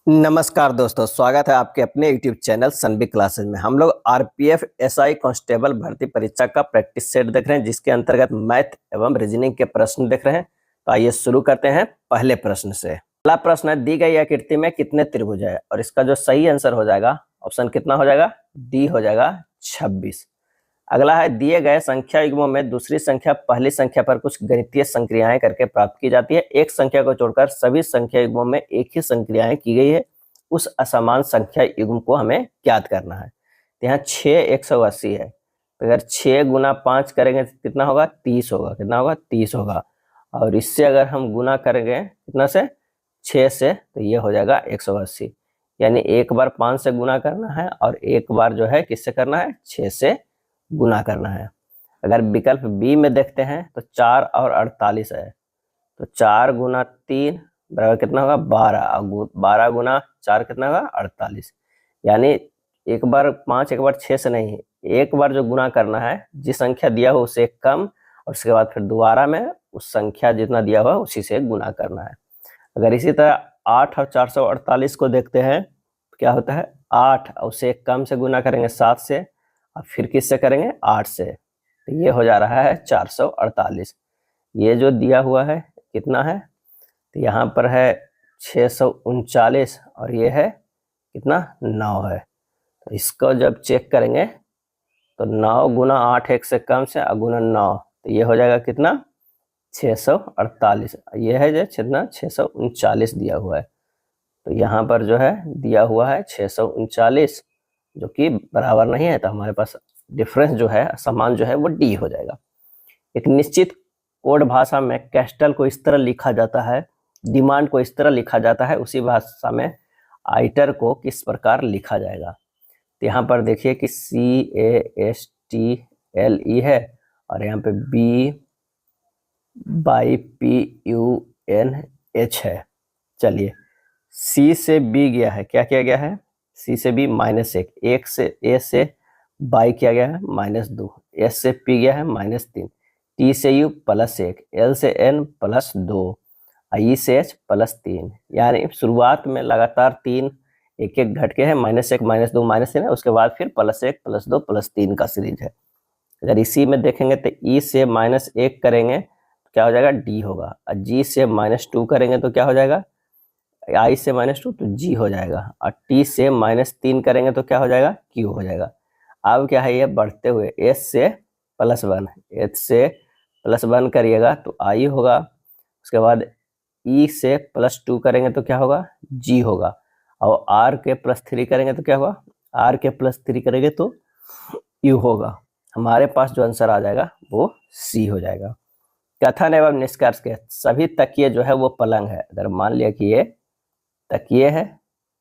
नमस्कार दोस्तों, स्वागत है आपके अपने YouTube चैनल सनबी क्लासेस में। हम लोग आरपीएफ एसआई कांस्टेबल भर्ती परीक्षा का प्रैक्टिस सेट देख रहे हैं, जिसके अंतर्गत मैथ एवं रीजनिंग के प्रश्न देख रहे हैं। तो आइए शुरू करते हैं पहले प्रश्न से। पहला प्रश्न है, दी गई आकृति में कितने त्रिभुज है? और इसका जो सही आंसर हो जाएगा, ऑप्शन कितना हो जाएगा? डी हो जाएगा 26। अगला है, दिए गए संख्या युग्मों में दूसरी संख्या पहली संख्या पर कुछ गणितीय संक्रियाएं करके प्राप्त की जाती है। एक संख्या को छोड़कर सभी संख्या युग्मों में एक ही संक्रियाएं की गई है, उस असमान संख्या युग्म को हमें ज्ञात करना है। तो यहाँ 6 180 है, तो अगर 6 गुना 5 करेंगे तो कितना होगा? 30 होगा। कितना होगा? 30 होगा। और इससे अगर हम गुना करेंगे कितना से? 6 से, तो ये हो जाएगा 180। यानी एक बार 5 से गुना करना है और एक बार जो है किससे करना है? 6 से गुना करना है। अगर विकल्प बी में देखते हैं तो 4 और 48 है, तो 4 गुना 3 बराबर कितना होगा? 12। 12 गुना 4 कितना होगा? 48। यानी एक बार 5 एक बार 6 से नहीं, एक बार जो गुना करना है जिस संख्या दिया हो उससे कम, और उसके बाद फिर दोबारा में उस संख्या जितना दिया हुआ उसी से गुना करना है। अगर इसी तरह 8 और 448 को देखते हैं तो क्या होता है? 8 और उससे कम से गुना करेंगे 7 से, और फिर किससे करेंगे? 8 से। तो ये हो जा रहा है 448। ये जो दिया हुआ है कितना है? तो यहाँ पर है 639 और ये है कितना? 9 है। तो इसको जब चेक करेंगे तो 9 गुना 8 एक से कम से गुना 9, तो ये हो जाएगा कितना? 648। ये है जो कितना? 639 दिया हुआ है। तो यहाँ पर जो है दिया हुआ है 639, जो कि बराबर नहीं है, तो हमारे पास डिफरेंस जो है समान जो है वो डी हो जाएगा। एक निश्चित कोड भाषा में कैस्टल को इस तरह लिखा जाता है, डिमांड को इस तरह लिखा जाता है, उसी भाषा में आइटर को किस प्रकार लिखा जाएगा? तो यहाँ पर देखिए कि CASTLE है और यहाँ पे BYPUNH है। चलिए, सी से बी गया है, क्या किया गया है? सी से बी -1, एक से ए से बाई किया गया है -2, एस से पी गया है -3, टी से यू +1, एल से एन +2, ई से एच +3। यानी शुरुआत में लगातार 3 एक एक घटके हैं, -1 -2 -3 है, उसके बाद फिर +1 +2 +3 का सीरीज है। अगर इसी में देखेंगे तो ई से -1 करेंगे तो क्या हो जाएगा? डी होगा, और जी से -2 करेंगे तो क्या हो जाएगा? आई से -2 तो जी हो जाएगा, और टी से -3 करेंगे तो क्या हो जाएगा? क्यू हो जाएगा। अब क्या है? ये बढ़ते हुए एस से +1, एच से +1 करिएगा तो आई होगा। उसके बाद ई से +2 करेंगे तो क्या होगा? जी होगा। और आर के +3 करेंगे तो क्या होगा? आर के +3 करेंगे तो यू होगा। हमारे पास जो आंसर आ जाएगा वो सी हो जाएगा। कथन एवं निष्कर्ष के, सभी तकिए जो है वो पलंग है। अगर मान लिया कि ये तकिए है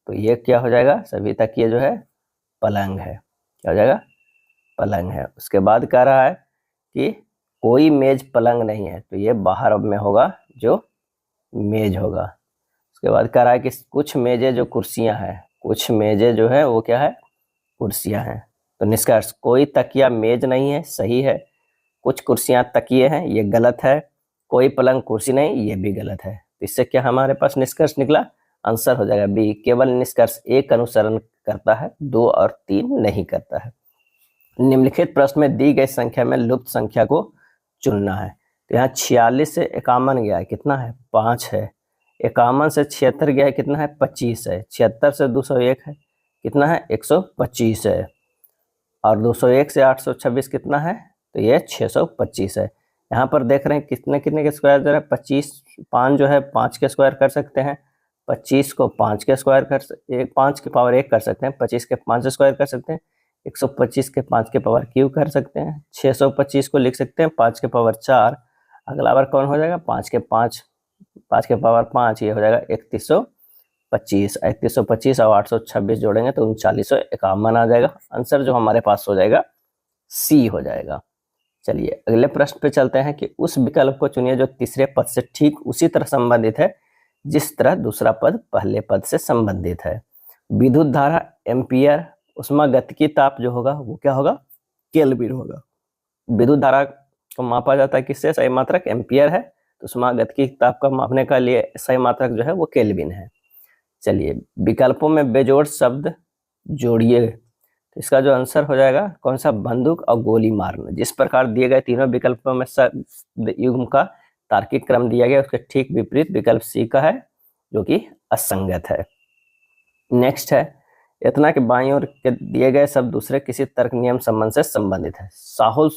तो ये क्या हो जाएगा? सभी तकिए जो है पलंग है। क्या हो जाएगा? पलंग है। उसके बाद कह रहा है कि कोई मेज पलंग नहीं है, तो ये बाहर में होगा जो मेज होगा। उसके बाद कह रहा है कि कुछ मेजें जो कुर्सियां हैं, कुछ मेजें जो है वो क्या है? कुर्सियां हैं। तो निष्कर्ष, कोई तकिया मेज नहीं है, सही है। कुछ कुर्सियां तकिए हैं, ये गलत है। कोई पलंग कुर्सी नहीं, ये भी गलत है। तो इससे क्या हमारे पास निष्कर्ष निकला? आंसर हो जाएगा बी। केवल निष्कर्ष एक अनुसरण करता है, 2 और 3 नहीं करता है। निम्नलिखित प्रश्न में दी गई संख्या में लुप्त संख्या को चुनना है। तो यहाँ 46 से 51 गया है, कितना है? 5 है। 51 से 76 गया है, कितना है? 25 है। 76 से 201 है, कितना है? 125 है। और 201 से 826 कितना है? तो ये 625 है। यहाँ पर देख रहे हैं कितने कितने के स्क्वायर दे रहा है? 25, 5 जो है 5 के स्क्वायर कर सकते हैं, 25 को 5 के स्क्वायर कर 5 की पावर 1 कर सकते हैं, 25 के 5 स्क्वायर कर सकते हैं, 125 के 5 के पावर क्यू कर सकते हैं, 625 को लिख सकते हैं 5 के पावर 4। अगला बार कौन हो जाएगा? 5 के 5, 5 के पावर 5, ये हो जाएगा 3125। 3125 और 826 जोड़ेंगे तो 3951 आ जाएगा। आंसर जो हमारे पास हो जाएगा सी हो जाएगा। चलिए अगले प्रश्न पे चलते हैं कि उस विकल्प को चुनिए जो तीसरे पद से ठीक उसी तरह संबंधित है जिस तरह दूसरा पद पहले पद से संबंधित है। विद्युत धारा एम्पियर, उष्मागतिकी ताप जो होगा वो क्या होगा? केल्विन होगा। विद्युत धारा को मापा जाता है किससे? सही मात्रक एम्पियर है, तो उष्मागतिकी ताप का मापने का लिए सही मात्रक जो है वो केल्विन है। चलिए विकल्पों में बेजोड़ शब्द जोड़िए, तो इसका जो आंसर हो जाएगा कौन सा, बंदूक और गोली मारना। जिस प्रकार दिए गए तीनों विकल्पों में शब्द युग्म का तार्किक क्रम दिया गया, उसके ठीक विपरीत विकल्प सी का है जो कि असंगत है। नेक्स्ट है, इतना कि बाईं ओर के दिए गए शब्द दूसरे किसी तर्क नियम संबंध से संबंधित है। साहुल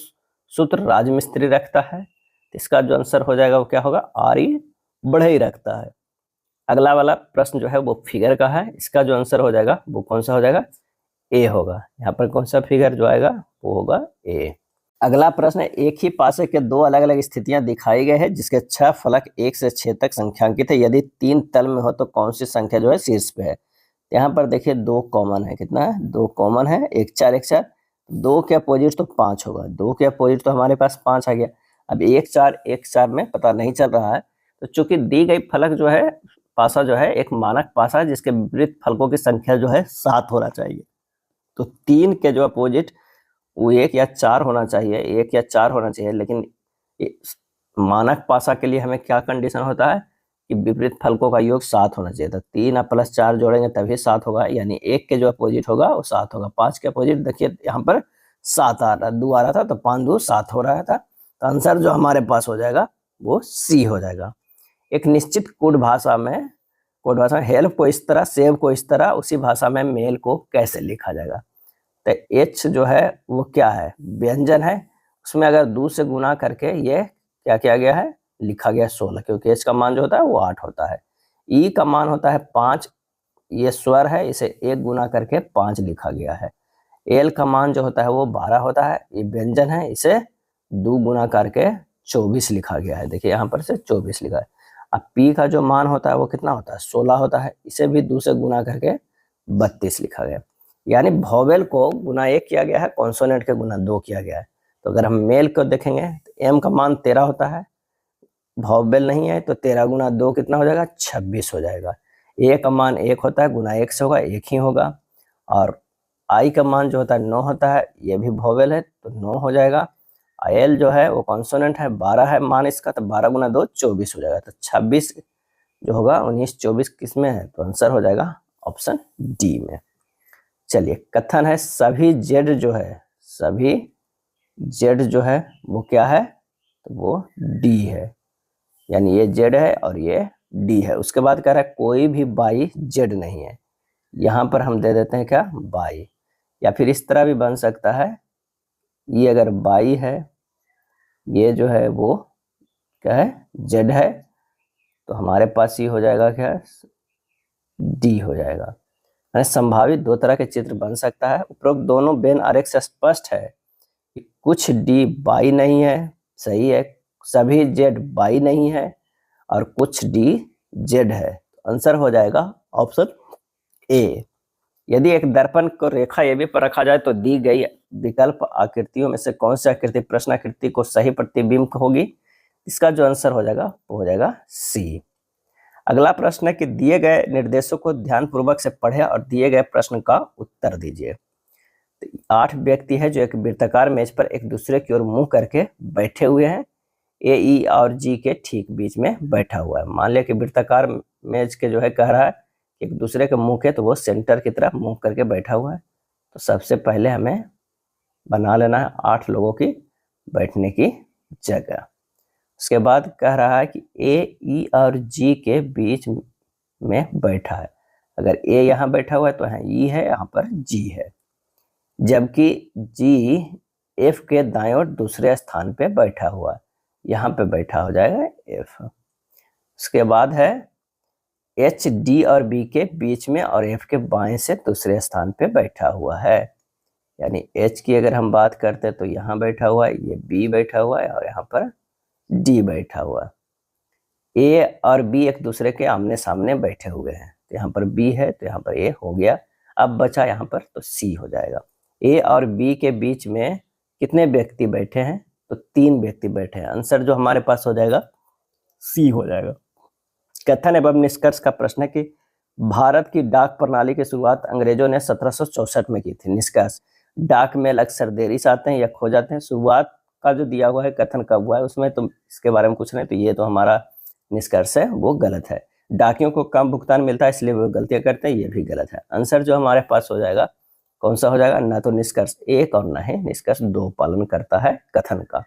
सूत्र राजमिस्त्री रखता है, इसका जो आंसर हो जाएगा वो क्या होगा, आर्य बढ़ई रखता है। अगला वाला प्रश्न जो है वो फिगर का है, इसका जो आंसर हो जाएगा वो कौन सा हो जाएगा, ए होगा। यहाँ पर कौन सा फिगर जो आएगा वो होगा ए। अगला प्रश्न है, एक ही पासे के दो अलग अलग स्थितियां दिखाई गई है जिसके 6 फलक 1 से 6 तक संख्यांकित है। यदि 3 तल में हो तो कौन सी संख्या जो है शीर्ष पे है। यहाँ पर देखिए 2 कॉमन है, कितना है, 2 कॉमन है, 1 4 1 4, 2 के अपोजिट तो 5 होगा, 2 के अपोजिट तो हमारे पास 5 आ गया। अब 1 4 1 4 में पता नहीं चल रहा है, तो चूंकि दी गई फलक जो है, पासा जो है एक मानक पासा है जिसके विपरीत फलकों की संख्या जो है 7 होना चाहिए। तो 3 के जो अपोजिट वो 1 या 4 होना चाहिए, 1 या 4 होना चाहिए, लेकिन मानक पासा के लिए हमें क्या कंडीशन होता है कि विपरीत फलकों का योग 7 होना चाहिए। तो 3 प्लस 4 जोड़ेंगे तभी 7 होगा, यानी 1 के जो अपोजिट होगा वो 7 होगा। 5 के अपोजिट देखिए यहाँ पर 7 आ रहा, 2 आ रहा था, तो 5 2 7 हो रहा था। तो आंसर जो हमारे पास हो जाएगा वो सी हो जाएगा। एक निश्चित कोड भाषा में हेल्प को इस तरह, सेव को इस तरह, उसी भाषा में मेल को कैसे लिखा जाएगा। तो एच जो है वो क्या है, व्यंजन है, उसमें अगर 2 से गुना करके ये क्या किया गया है, लिखा गया 16, क्योंकि एच का मान जो होता है वो 8 होता है। ई का मान होता है 5, ये स्वर है, इसे 1 गुना करके 5 लिखा गया है। एल का मान जो होता है वो 12 होता है, ये व्यंजन है, इसे 2 गुना करके 24 लिखा गया है। देखिए यहाँ पर से 24 लिखा है। अब पी का जो मान होता है वो कितना होता है, 16 होता है, इसे भी 2 से गुना करके 32 लिखा गया। यानी वोवेल को गुना 1 किया गया है, कॉन्सोनेंट के गुना 2 किया गया है। तो अगर हम मेल को देखेंगे तो एम का मान 13 होता है, वोवेल नहीं है, तो 13 गुना 2 कितना हो जाएगा, 26 हो जाएगा। ए का मान 1 होता है, गुना 1 से होगा, 1 ही होगा। और आई का मान जो होता है 9 होता है, ये भी वोवेल है तो 9 हो जाएगा। एल जो है वो कॉन्सोनेंट है, 12 है मान इसका, तो 12 गुना 2 24 हो जाएगा। तो 26 जो होगा 19 24 किस में है, तो आंसर हो जाएगा ऑप्शन डी में। चलिए कथन है, सभी जेड जो है वो क्या है, तो वो डी है, यानी ये जेड है और ये डी है। उसके बाद कह रहा है कोई भी बाई जेड नहीं है, यहाँ पर हम दे देते हैं क्या, बाई। या फिर इस तरह भी बन सकता है, ये अगर बाई है, ये जो है वो क्या है, जेड है, तो हमारे पास ये हो जाएगा क्या, डी हो जाएगा। संभावित 2 तरह के चित्र बन सकता है। उपरोक्त दोनों बेन आरेख से स्पष्ट है कि कुछ डी बाई नहीं है, सही है, सभी जेड बाई नहीं है, और कुछ डी जेड है। आंसर हो जाएगा ऑप्शन ए। यदि एक दर्पण को रेखा ए बी पर रखा जाए तो दी गई विकल्प आकृतियों में से कौन सी आकृति प्रश्न आकृति को सही प्रतिबिंब होगी, इसका जो आंसर हो जाएगा वो हो जाएगा सी। अगला प्रश्न है कि दिए गए निर्देशों को ध्यानपूर्वक से पढ़ें और दिए गए प्रश्न का उत्तर दीजिए। तो 8 व्यक्ति है जो एक वृत्ताकार मेज पर एक दूसरे की ओर मुंह करके बैठे हुए हैं। ए ई और जी के ठीक बीच में बैठा हुआ है। मान लिया कि वृत्ताकार मेज के जो है कह रहा है कि एक दूसरे के मुंह के, तो वो सेंटर की तरफ मुंह करके बैठा हुआ है। तो सबसे पहले हमें बना लेना है 8 लोगों की बैठने की जगह। उसके बाद कह रहा है कि ए ई और जी के बीच में बैठा है। अगर ए यहाँ बैठा हुआ है तो यहाँ ई है, यहाँ पर जी है, जबकि जी एफ के दाएं ओर दूसरे स्थान पे बैठा हुआ है, यहाँ पे बैठा हो जाएगा एफ। उसके बाद है एच डी और बी के बीच में और एफ के बाएं से दूसरे स्थान पे बैठा हुआ है। यानी एच की अगर हम बात करते हैं तो यहाँ बैठा हुआ है, ये बी बैठा हुआ है और यहाँ पर डी बैठा हुआ है। ए और बी एक दूसरे के आमने सामने बैठे हुए हैं, तो यहाँ पर बी है तो यहाँ पर ए हो गया। अब बचा यहाँ पर तो सी हो जाएगा। ए और बी के बीच में कितने व्यक्ति बैठे हैं, तो 3 व्यक्ति बैठे हैं। आंसर जो हमारे पास हो जाएगा सी हो जाएगा। कथन एवं निष्कर्ष का प्रश्न है कि भारत की डाक प्रणाली की शुरुआत अंग्रेजों ने 1764 में की थी। निष्कर्ष, डाक मेल अक्सर देरी से आते हैं या खो जाते हैं। शुरुआत का जो दिया हुआ है कथन कब हुआ है उसमें तो इसके बारे में कुछ नहीं, तो ये तो हमारा निष्कर्ष है वो गलत है। डाकियों को कम भुगतान मिलता है इसलिए वो गलतियां करते हैं, ये भी गलत है। आंसर जो हमारे पास हो जाएगा कौन सा हो जाएगा, ना तो निष्कर्ष 1 और ना ही निष्कर्ष 2 पालन करता है कथन का।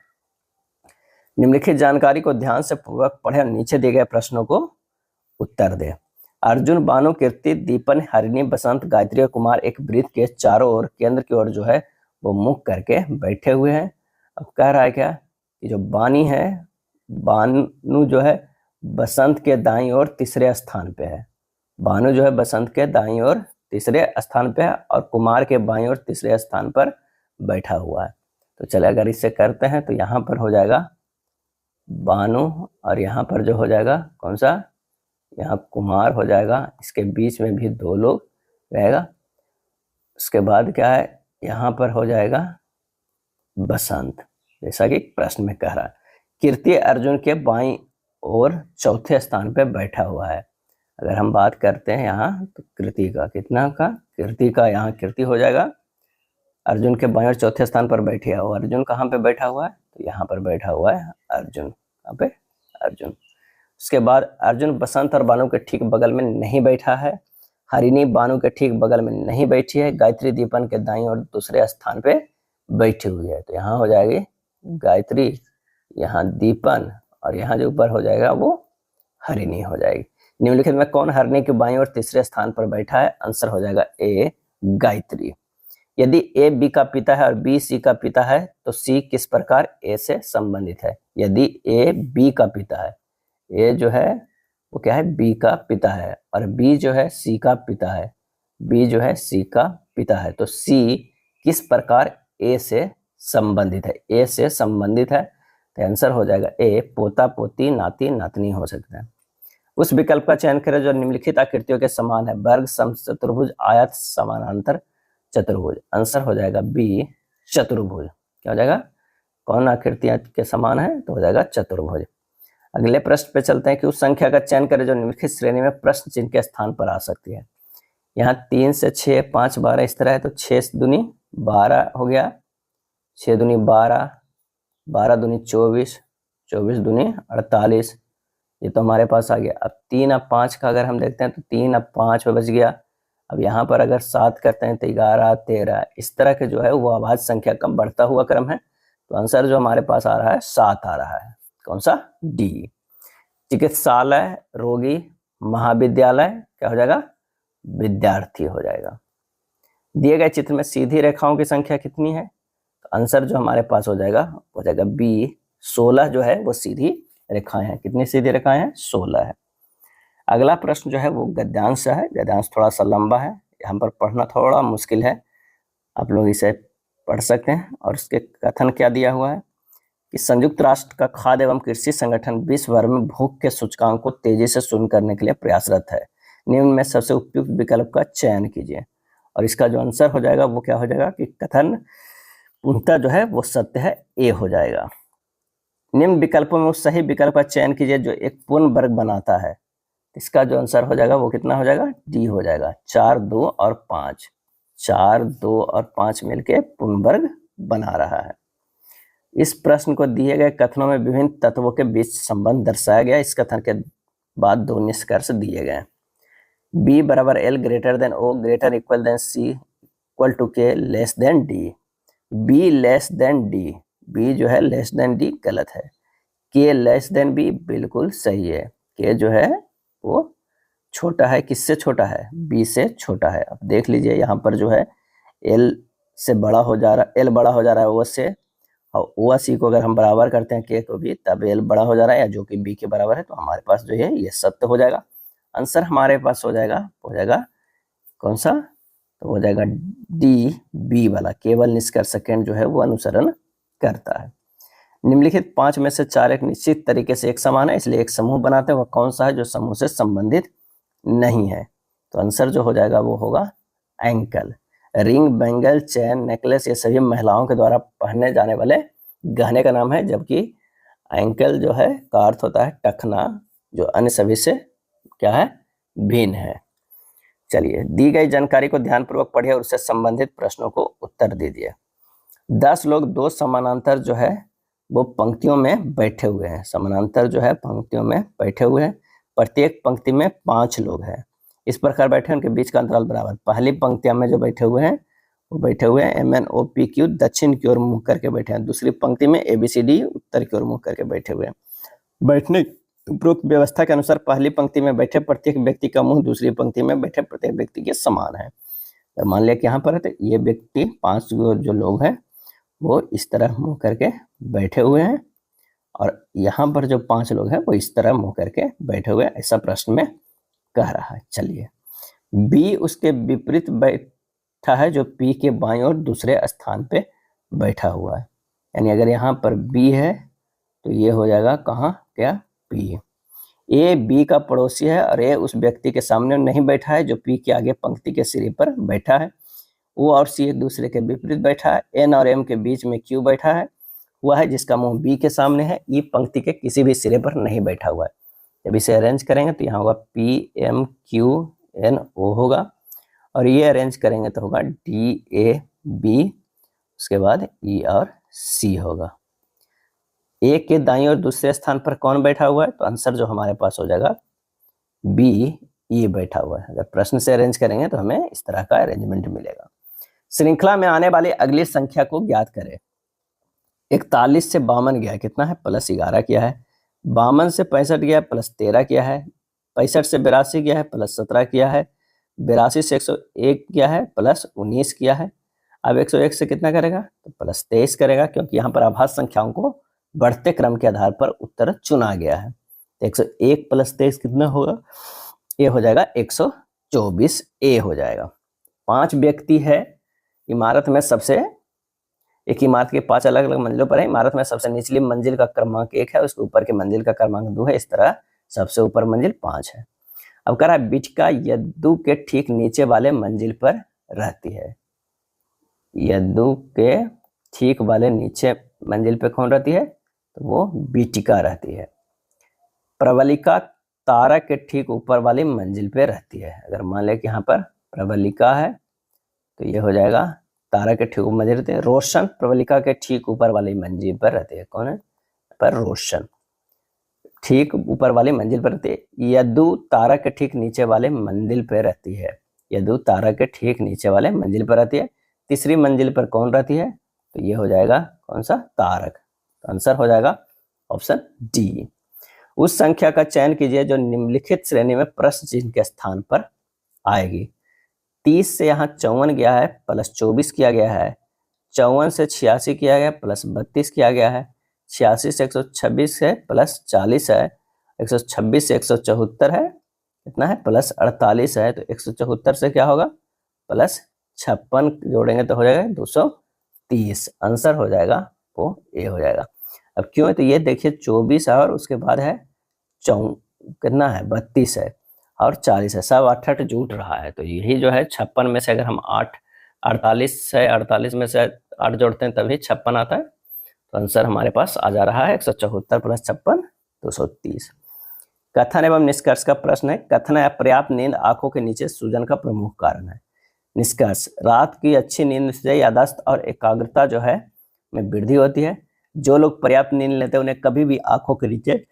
निम्नलिखित जानकारी को ध्यान से पूर्वक पढ़े और नीचे दिए गए प्रश्नों को उत्तर दे। अर्जुन, बानु, कीर्ति, दीपन, हरिणी, बसंत, गायत्री और कुमार एक वृत्त के चारों ओर केंद्र की ओर जो है वो मुख करके बैठे हुए हैं। अब कह रहा है क्या कि जो बानी है, बानु जो है बसंत के दाईं ओर तीसरे स्थान पे है। बानु जो है बसंत के दाईं ओर तीसरे स्थान पे है और कुमार के बाईं ओर तीसरे स्थान पर बैठा हुआ है। तो चले अगर इससे करते हैं तो यहाँ पर हो जाएगा बानु और यहाँ पर जो हो जाएगा कौन सा, यहाँ कुमार हो जाएगा, इसके बीच में भी 2 लोग रहेगा। उसके बाद क्या है, यहाँ पर हो जाएगा बसंत, जैसा कि प्रश्न में कह रहा है। कीर्ति अर्जुन के बाईं ओर चौथे स्थान पर बैठा हुआ है। अगर हम बात करते हैं यहाँ तो कीर्ति का कितना का, कीर्ति का यहाँ कीर्ति हो जाएगा अर्जुन के बाईं ओर चौथे स्थान पर बैठे है। और अर्जुन कहाँ पे बैठा हुआ है, तो यहाँ पर बैठा हुआ है अर्जुन, कहाँ पे, अर्जुन। उसके बाद अर्जुन बसंत और बानु के ठीक बगल में नहीं बैठा है, हरिणी बानु के ठीक बगल में नहीं बैठी है, गायत्री दीपन के दाईं ओर दूसरे स्थान पे बैठी हुई है। तो यहाँ हो जाएगी गायत्री, यहाँ दीपन और यहाँ जो ऊपर हो जाएगा वो हरिणी हो जाएगी। निम्नलिखित में कौन हरिणी के बाईं ओर तीसरे स्थान पर बैठा है, आंसर हो जाएगा ए गायत्री। यदि ए बी का पिता है और बी सी का पिता है तो सी किस प्रकार ए से संबंधित है। यदि ए बी का पिता है, ए जो है वो क्या है बी का पिता है और बी जो है सी का पिता है, बी जो है सी का पिता है, तो सी किस प्रकार ए से संबंधित है, ए से संबंधित है। तो आंसर हो जाएगा ए पोता पोती नाती नातनी हो सकता है। उस विकल्प का चयन करें जो निम्नलिखित आकृतियों के समान है, वर्ग, समचतुर्भुज, आयत, समानांतर चतुर्भुज। आंसर हो जाएगा बी चतुर्भुज। क्या हो जाएगा, कौन आकृतियां के समान है, तो हो जाएगा चतुर्भुज। अगले प्रश्न पे चलते हैं कि उस संख्या का चयन करें जो निम्नलिखित श्रेणी में प्रश्न चिन्ह के स्थान पर आ सकती है। यहाँ 3 से 6, 5, 12 इस तरह है, तो 6 दूनी 12 हो गया, 6 दूनी 12, 12 दूनी 24, 24 दूनी 48, ये तो हमारे पास आ गया। अब 3 और 5 का अगर हम देखते हैं तो 3 और 5 पे बच गया। अब यहाँ पर अगर 7 करते हैं तो 11, 13 इस तरह के जो है वो अभाज्य संख्या का बढ़ता हुआ क्रम है। तो आंसर जो हमारे पास आ रहा है 7 आ रहा है, कौन सा, डी। चिकित्सालय, रोगी, महाविद्यालय, क्या हो जाएगा, विद्यार्थी हो जाएगा। दिए गए चित्र में सीधी रेखाओं की संख्या कितनी है, तो आंसर जो हमारे पास हो जाएगा बी 16 जो है वो सीधी रेखाएं हैं। कितनी सीधी रेखाएं हैं, 16 है। अगला प्रश्न जो है वो गद्यांश है। गद्यांश थोड़ा सा लंबा है, यहाँ पर पढ़ना थोड़ा मुश्किल है, आप लोग इसे पढ़ सकते हैं। और इसके कथन क्या दिया हुआ है कि संयुक्त राष्ट्र का खाद्य एवं कृषि संगठन विश्व भर में भूख के सूचकांक को तेजी से शून्य करने के लिए प्रयासरत है। निम्न में सबसे उपयुक्त विकल्प का चयन कीजिए। और इसका जो आंसर हो जाएगा वो क्या हो जाएगा कि कथन पूर्णतः जो है वो सत्य है, ए हो जाएगा। निम्न विकल्पों में उस सही विकल्प का चयन कीजिए जो एक पूर्ण वर्ग बनाता है। इसका जो आंसर हो जाएगा वो कितना हो जाएगा, डी हो जाएगा। 4, 2 और 5, 4, 2 और 5 मिलके पूर्ण वर्ग बना रहा है। इस प्रश्न को दिए गए कथनों में विभिन्न तत्वों के बीच संबंध दर्शाया गया। इस कथन के बाद 2 निष्कर्ष दिए गए। बी बराबर L greater than O greater equal than C equal to K less than D. B less than D, B जो है लेस देन डी गलत है। के लेस देन बी बिल्कुल सही है। के जो है वो छोटा है, किससे छोटा है, बी से छोटा है। अब देख लीजिए यहाँ पर जो है एल से बड़ा हो जा रहा है, एल बड़ा हो जा रहा है ओ से, और ओ सी को अगर हम बराबर करते हैं के को भी तब एल बड़ा हो जा रहा है, या जो कि बी के बराबर है। तो हमारे पास जो है ये सत्य हो जाएगा। आंसर हमारे पास हो जाएगा कौन सा, तो हो जाएगा डी बी वाला। केवल निष्कर्ष सेकंड जो है वो अनुसरण करता है। निम्नलिखित 5 में से 4 एक निश्चित तरीके से एक समान है, इसलिए एक समूह बनाते हैं। वह कौन सा है जो समूह से संबंधित नहीं है, तो आंसर जो हो जाएगा वो होगा एंकल। रिंग, बैंगल, चैन, नेकलेस ये सभी महिलाओं के द्वारा पहने जाने वाले गहने का नाम है, जबकि एंकल जो है का अर्थ होता है टखना, जो अन्य सभी से क्या है, भिन्न है। चलिए, दी गई जानकारी को ध्यानपूर्वक पढ़िए और उससे संबंधित प्रश्नों को उत्तर दीजिए। 10 लोग 2 समानांतर जो है वो पंक्तियों में बैठे हुए हैं। समानांतर जो है पंक्तियों में बैठे हुए हैं। प्रत्येक पंक्ति में 5 लोग हैं, इस प्रकार बैठे उनके बीच का अंतराल बराबर। पहली पंक्तियां में जो बैठे हुए हैं वो बैठे हुए हैं MNOPQ दक्षिण की ओर मुंह करके बैठे हैं। दूसरी पंक्ति में ABCD उत्तर की ओर मुंह करके बैठे हुए हैं। बैठने उपरोक्त व्यवस्था के अनुसार पहली पंक्ति में बैठे प्रत्येक व्यक्ति का मुंह दूसरी पंक्ति में बैठे प्रत्येक व्यक्ति के समान है। तो मान लिया कि यहाँ पर है तो ये व्यक्ति 5 जो लोग हैं वो इस तरह मुंह करके बैठे हुए हैं और यहाँ पर जो 5 लोग हैं वो इस तरह मुंह करके बैठे हुए हैं, ऐसा प्रश्न में कह रहा है। चलिए, B उसके विपरीत बैठा है जो P के बाईं ओर दूसरे स्थान पे बैठा हुआ है। यानी अगर यहाँ पर B है तो ये हो जाएगा कहाँ, क्या, P। A B का पड़ोसी है और A उस व्यक्ति के सामने नहीं बैठा है जो P के आगे पंक्ति के सिरे पर बैठा है। O और C एक दूसरे के विपरीत बैठा है। N और M के बीच में Q बैठा है, वह है जिसका मुंह B के सामने है। E पंक्ति के किसी भी सिरे पर नहीं बैठा हुआ है। जब इसे अरेंज करेंगे तो यहाँ होगा P M Q N O होगा और ये अरेंज करेंगे तो होगा D A B, उसके बाद E और C होगा। A के दाईं ओर दूसरे स्थान पर कौन बैठा हुआ है, तो आंसर जो हमारे पास हो जाएगा B E बैठा हुआ है। अगर प्रश्न से अरेंज करेंगे तो हमें इस तरह का अरेंजमेंट मिलेगा। श्रृंखला में आने वाली अगली संख्या को ज्ञात करें। 41 से 52 गया है, कितना है, +11 किया है। 52 से 65 गया है, +13 किया है। 65 से 82 गया है, +17 किया है। 82 से 101 किया है, +19 किया है। अब 101 से कितना करेगा, तो +23 करेगा, क्योंकि यहाँ पर आभाज्य संख्याओं को बढ़ते क्रम के आधार पर उत्तर चुना गया है। तो 101 + 23 कितना होगा, ये हो जाएगा 124 A हो जाएगा। 5 व्यक्ति है इमारत में, सबसे एक इमारत के 5 अलग अलग मंजिलों पर है। इमारत में सबसे निचली मंजिल का क्रमांक 1 है, उसके ऊपर की मंजिल का क्रमांक 2 है। इस तरह सबसे ऊपर मंजिल 5 है। अब कह रहा है बिटिका यद्दू के ठीक नीचे वाले मंजिल पर रहती है। यद्दू के ठीक वाले नीचे मंजिल पे कौन रहती है, तो वो बिटिका रहती है। प्रवलिका तारा के ठीक ऊपर वाली मंजिल पे रहती है। अगर मान ले कि यहाँ पर प्रवलिका है तो ये हो जाएगा तारा के ठीक ऊपर मंजिल रहती है। रोशन प्रवलिका के ठीक ऊपर वाली मंजिल पर रहती है। कौन है, पर रोशन ठीक ऊपर वाली मंजिल पर रहती है। यद्दू तारा के ठीक नीचे वाले मंजिल पर रहती है। यद्दू तारा के ठीक नीचे वाले मंजिल पर रहती है। तीसरी मंजिल पर कौन रहती है, तो ये हो जाएगा कौन सा, तारक। तो आंसर हो जाएगा ऑप्शन डी। उस संख्या का चयन कीजिए जो निम्नलिखित श्रेणी में प्रश्न चिन्ह के स्थान पर आएगी। 30 से यहाँ 54 गया है, +24 किया गया है। 54 से 86 किया गया, +32 किया गया है। 86 से 126 है, +40 है। 126 से 174 है, कितना है, +48 है। तो 174 से क्या होगा, +56 जोड़ेंगे तो हो जाएगा 230। आंसर हो जाएगा वो ए हो जाएगा। अब क्यों है, तो ये देखिए 24 है और उसके बाद है कितना है, 32 है और 40 है, सब 8 जुट रहा है। तो यही जो है 56 में से अगर हम 48 है, 48 में से 8 जोड़ते हैं तभी 56 आता है। तो आंसर हमारे पास आ जा रहा है 174 + 56 230। कथन एवं निष्कर्ष का प्रश्न है। कथन है पर्याप्त नींद आंखों के नीचे सूजन का प्रमुख कारण है। निष्कर्ष, रात की अच्छी नींद से याददाश्त और एकाग्रता जो है में वृद्धि होती है। जो लोग पर्याप्त नींद लेते हैं उन्हें कभी भी आंखों के नीचे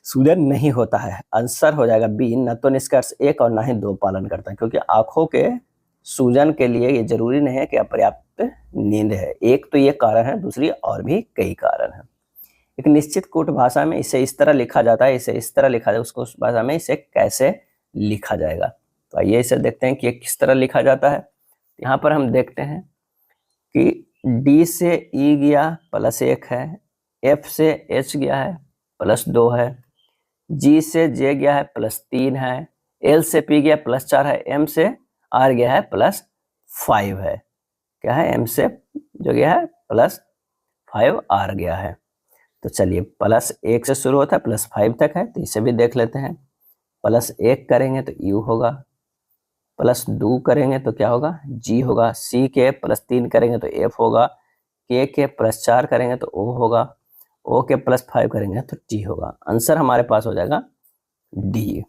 सूजन नहीं होता है। आंसर हो जाएगा बी, न तो निष्कर्ष 1 और न ही 2 पालन करता है, क्योंकि आंखों के सूजन के लिए ये जरूरी नहीं है कि अपर्याप्त नींद है। एक तो ये कारण है, दूसरी और भी कई कारण है। एक निश्चित कूट भाषा में इसे इस तरह लिखा जाता है, इसे इस तरह लिखा जाए, उसको उस भाषा में इसे कैसे लिखा जाएगा। तो आइए इसे देखते हैं कि किस तरह लिखा जाता है। यहाँ पर हम देखते हैं कि डी से ई गया +1 है, एफ से एच गया है +2 है, जी से जे गया है +3 है, एल से पी गया +4 है, एम से आर गया है +5 है। क्या है, एम से जो गया है +5 आर गया है। तो चलिए +1 से शुरू होता है +5 तक है, तो इसे भी देख लेते हैं। +1 करेंगे तो यू होगा, +2 करेंगे तो क्या होगा, जी होगा। सी के +3 करेंगे तो एफ होगा। के +4 करेंगे तो ओ होगा। ओ के +5 करेंगे तो टी होगा। आंसर हमारे पास हो जाएगा डी।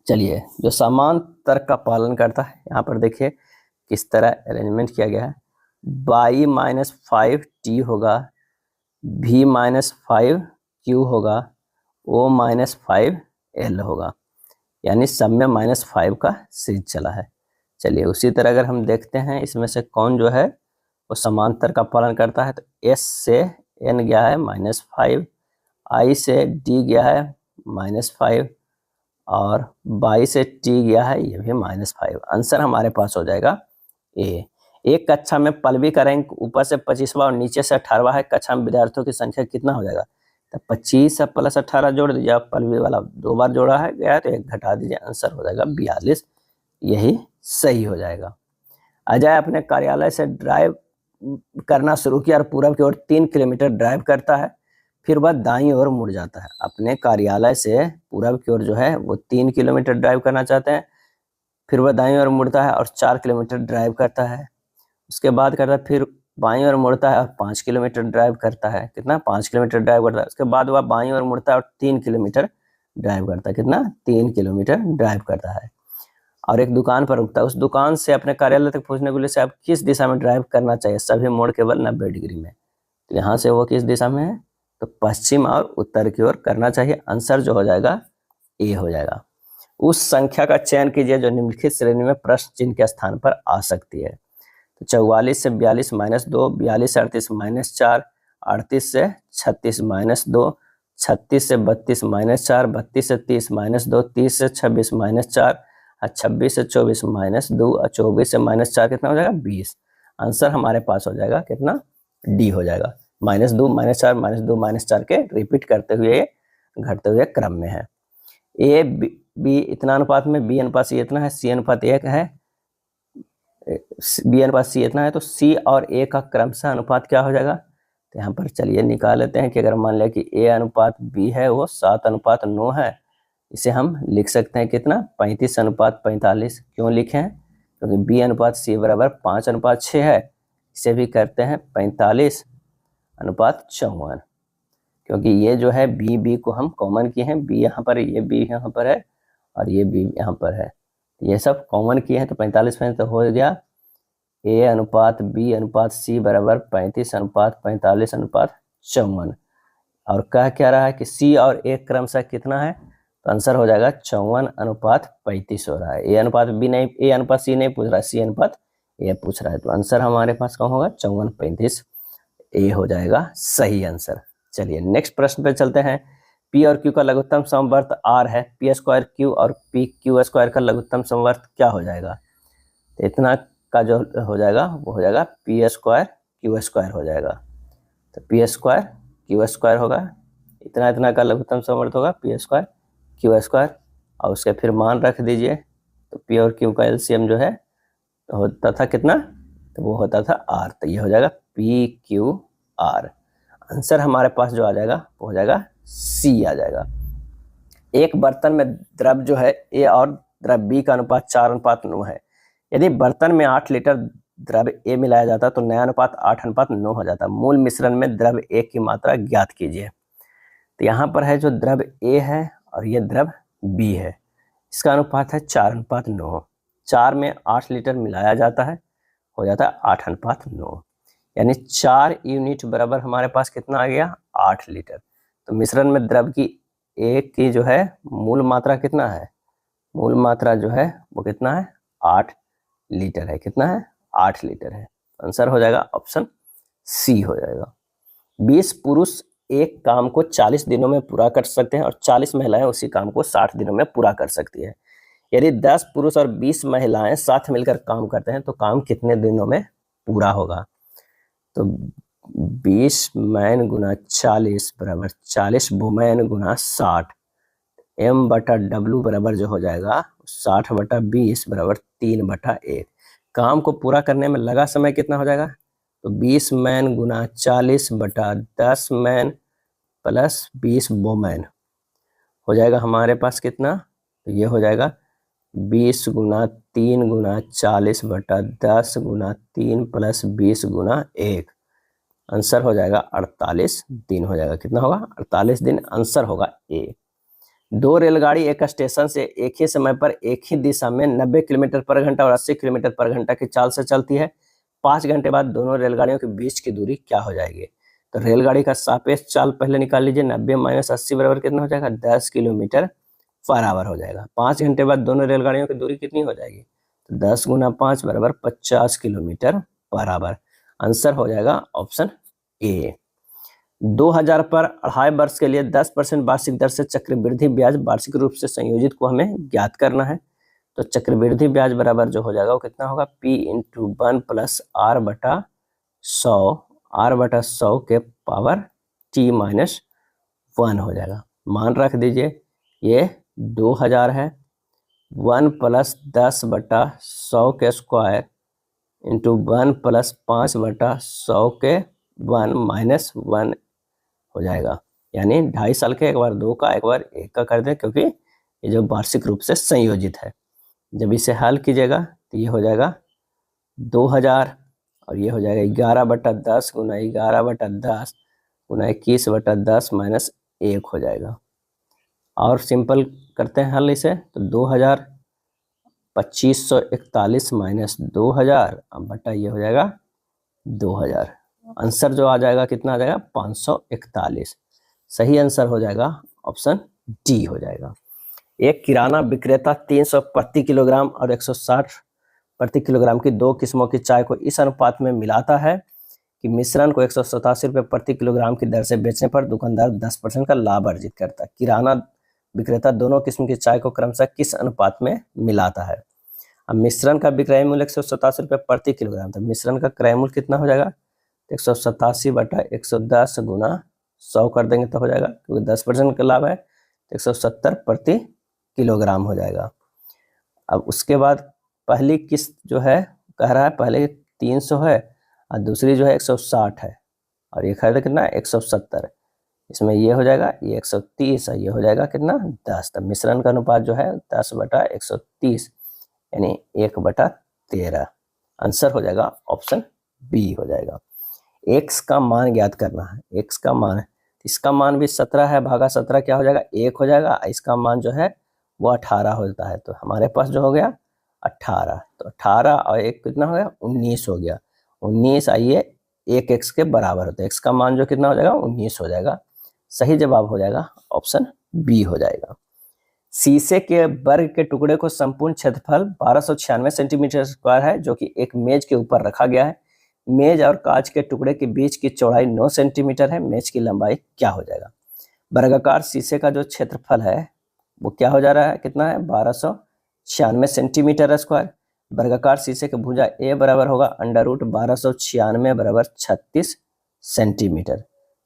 चलिए, जो समान तर्क का पालन करता है, यहाँ पर देखिए किस तरह अरेंजमेंट किया गया है। बाई -5 टी होगा, v -5 q होगा, o -5 l होगा। यानी सब में -5 का सीरीज चला है। चलिए उसी तरह अगर हम देखते हैं इसमें से कौन जो है वो समांतर का पालन करता है, तो S से N गया है -5, I से D गया है -5 और बाई से T गया है ये भी -5। आंसर हमारे पास हो जाएगा ए। एक कक्षा में पल्लवी का रैंक ऊपर से 25वां और नीचे से 18वां है, कक्षा में विद्यार्थियों की संख्या कितना हो जाएगा? तो 25 + 18 जोड़ दीजिए। आप पल्लवी वाला 2 बार जोड़ा है गया तो 1 घटा दीजिए, आंसर हो जाएगा 42। यही सही हो जाएगा। अजय अपने कार्यालय से ड्राइव करना शुरू किया और पूरब की ओर 3 किलोमीटर ड्राइव करता है, फिर वह दाईं ओर मुड़ जाता है। अपने कार्यालय से पूरब की ओर जो है वो 3 किलोमीटर ड्राइव करना चाहते हैं, फिर वह दाईं ओर मुड़ता है और 4 किलोमीटर ड्राइव करता है। उसके बाद करता है फिर बाईं ओर मुड़ता है और 5 किलोमीटर ड्राइव करता है। कितना? 5 किलोमीटर ड्राइव करता है। उसके बाद वह बाईं ओर मुड़ता है और 3 किलोमीटर ड्राइव करता है। कितना? 3 किलोमीटर ड्राइव करता है और एक दुकान पर रुकता है। उस दुकान से अपने कार्यालय तक पहुंचने के लिए से आप किस दिशा में ड्राइव करना चाहिए? सभी मोड़ केवल 90 डिग्री में। तो यहाँ से वो किस दिशा में है? तो पश्चिम और उत्तर की ओर करना चाहिए। आंसर जो हो जाएगा ए हो जाएगा। उस संख्या का चयन कीजिए जो निम्नलिखित श्रेणी में प्रश्न चिन्ह के स्थान पर आ सकती है। तो 44 से 42 -2, 42 से 38 -4, 38 से 36 -2, 36 से 32 -4, 32 से 30 -2, 30 से 26 -4, 26 से 24 -2 और 24 से -4 कितना हो जाएगा? 20। आंसर हमारे पास हो जाएगा कितना? डी हो जाएगा। -2 -4 -2 -4 के रिपीट करते हुए घटते हुए क्रम में है। ए बी इतना अनुपात में, बी अनुपात सी इतना है, सी अनुपात 1 है, बी अनुपात सी इतना है, तो सी और ए का क्रमशः अनुपात क्या हो जाएगा? तो यहाँ पर चलिए निकाल लेते हैं कि अगर मान लिया कि ए अनुपात बी है वो 7:9 है, इसे हम लिख सकते हैं कितना? 35:45। क्यों लिखे हैं? क्योंकि बी अनुपात सी बराबर 5:6 है। इसे भी करते हैं 45:54, क्योंकि ये जो है बी को हम कॉमन किए हैं। बी यहाँ पर, ये बी यहाँ पर है और ये बी यहाँ पर है, ये सब कॉमन किए हैं तो 45 में तो हो गया ए अनुपात बी अनुपात सी बराबर 35:45:54। और कह क्या रहा है कि सी और ए क्रमशः कितना है? तो आंसर हो जाएगा 54:35 हो रहा है। ए अनुपात बी नहीं, ए अनुपात सी नहीं पूछ रहा है, सी अनुपात ए पूछ रहा है। तो आंसर हमारे पास कौन होगा? 54:35 ए हो जाएगा सही आंसर। चलिए नेक्स्ट प्रश्न पे चलते हैं। पी और क्यू का लघुत्तम समवर्त आर है, पी स्क्वायर क्यू और पी क्यू स्क्वायर का लघुत्तम समवर्त क्या हो जाएगा? तो इतना का जो हो जाएगा वो हो जाएगा पी स्क्वायर क्यू स्क्वायर हो जाएगा। तो पी स्क्वायर क्यू स्क्वायर होगा, इतना का लघुत्तम समवर्त होगा पी स्क्वायर क्यू स्क्वायर, और उसके फिर मान रख दीजिए। तो पी और क्यू का एलसीएम जो है तो होता था कितना? तो वो होता था आर। तो ये हो जाएगा पी क्यू आर। आंसर हमारे पास जो आ जाएगा वो हो जाएगा सी आ जाएगा। एक बर्तन में द्रव जो है ए और द्रव बी का अनुपात 4:9 है। यदि बर्तन में 8 लीटर द्रव ए मिलाया जाता तो नया अनुपात 8:9 हो जाता। मूल मिश्रण में द्रव ए की मात्रा ज्ञात कीजिए। तो यहाँ पर है जो द्रव ए है और ये द्रव बी है, इसका अनुपात है 4:9। 4 में 8 लीटर मिलाया जाता है, हो जाता है 8:9, यानी 4 यूनिट बराबर हमारे पास कितना आ गया? 8 लीटर। तो मिश्रण में द्रव की ए की जो है मूल मात्रा कितना है? मूल मात्रा जो है वो कितना है? 8 लीटर है। कितना है? 8 लीटर है। आंसर हो जाएगा ऑप्शन सी हो जाएगा। 20 पुरुष एक काम को 40 दिनों में पूरा कर सकते हैं और 40 महिलाएं उसी काम को 60 दिनों में पूरा कर सकती है। यदि 10 पुरुष और 20 महिलाएं साथ मिलकर काम करते हैं तो काम कितने दिनों में पूरा होगा? तो 20 मैन गुना 40 बराबर 40 वुमेन गुना 60, M/W बराबर जो हो जाएगा 60/20 बराबर 3/1। काम को पूरा करने में लगा समय कितना हो जाएगा? तो 20 मैन गुना 40/10 मैन प्लस 20 वुमेन हो जाएगा हमारे पास कितना? तो ये हो जाएगा 20 गुना 3 गुना 40/10 गुना 3 प्लस 20 गुना 1। आंसर हो जाएगा 48 दिन हो जाएगा। कितना होगा? 48 दिन। आंसर होगा ए। 2 रेलगाड़ी एक स्टेशन से एक ही समय पर एक ही दिशा में 90 किलोमीटर पर घंटा और 80 किलोमीटर पर घंटा की चाल से चलती है। 5 घंटे बाद दोनों रेलगाड़ियों के बीच की दूरी क्या हो जाएगी? तो रेलगाड़ी का सापेक्ष चाल पहले निकाल लीजिए। 90 - 80 बराबर कितना हो जाएगा? 10 किलोमीटर बराबर हो जाएगा। 5 घंटे बाद दोनों रेलगाड़ियों की दूरी कितनी हो जाएगी? तो 10 गुना 5 बराबर 50 किलोमीटर बराबर। आंसर हो जाएगा ऑप्शन ए। 2000 पर 2.5 वर्ष के लिए 10% वार्षिक दर से चक्रवृद्धि ब्याज वार्षिक रूप से संयोजित को हमें ज्ञात करना है। तो चक्रवृद्धि ब्याज बराबर जो हो जाएगा वो कितना होगा? P इंटू 1 प्लस R बटा 100 के पावर T माइनस 1 हो जाएगा। मान रख दीजिए ये 2000 है, 1 प्लस 10 बटा 100 के स्क्वायर इंटू 1 प्लस 5 बटा 100 के 1 माइनस 1 हो जाएगा। यानी 2.5 साल के एक बार 2 का एक बार 1 का कर दें, क्योंकि ये जो वार्षिक रूप से संयोजित है। जब इसे हल कीजिएगा तो ये हो जाएगा 2000 और ये हो जाएगा 11/10 गुना 11/10 गुना 21/10 माइनस 1 हो जाएगा। और सिंपल करते हैं हल इसे, तो 2000 2541 माइनस 2000 अब बटा ये हो जाएगा 2000। आंसर जो आ जाएगा कितना आ जाएगा? 541। सही आंसर हो जाएगा ऑप्शन डी हो जाएगा। एक किराना विक्रेता 300 प्रति किलोग्राम और 160 प्रति किलोग्राम की 2 किस्मों की चाय को इस अनुपात में मिलाता है कि मिश्रण को 187 रुपये प्रति किलोग्राम की दर से बेचने पर दुकानदार 10% का लाभ अर्जित करता है। किराना विक्रेता दोनों किस्म की चाय को क्रमशः किस अनुपात में मिलाता है? अब मिश्रण का विक्रय मूल्य 187 रुपये प्रति किलोग्राम, तो मिश्रण का क्रय मूल्य कितना हो जाएगा? 187 बटा 110 गुना 100 कर देंगे तो हो जाएगा, क्योंकि 10% का लाभ है तो 170 प्रति किलोग्राम हो जाएगा। अब उसके बाद पहली किस्त जो है कह रहा है पहले 300 है और दूसरी जो है 160 है और ये खरीदा कितना है? 170। इसमें ये हो जाएगा ये 130 है, ये हो जाएगा कितना? 10। तब मिश्रण का अनुपात जो है 10 बटा 130 यानी 1/13। आंसर हो जाएगा ऑप्शन बी हो जाएगा। x का मान ज्ञात करना है। x का मान है, इसका मान भी 17 है, भागा 17 क्या हो जाएगा? 1 हो जाएगा। इसका मान जो है वो 18 होता है, तो हमारे पास जो हो गया 18। तो 18 और 1 कितना हो गया? 19 हो गया। 19 आइए 1 x के बराबर होता है। x का मान जो कितना हो जाएगा? 19 हो जाएगा। सही जवाब हो जाएगा ऑप्शन बी हो जाएगा। शीशे के वर्ग के टुकड़े को संपूर्ण क्षेत्रफल 1296 सेंटीमीटर स्क्वायर है, जो कि एक मेज के ऊपर रखा गया है। मेज और कांच के टुकड़े के बीच की चौड़ाई 9 सेंटीमीटर है। मेज की लंबाई क्या हो जाएगा? वर्गाकार शीशे का जो क्षेत्रफल है वो क्या हो जा रहा है? कितना है? 1296 सेंटीमीटर स्क्वायर। वर्गाकार शीशे की भुजा ए बराबर होगा √1296 बराबर 36 सेंटीमीटर।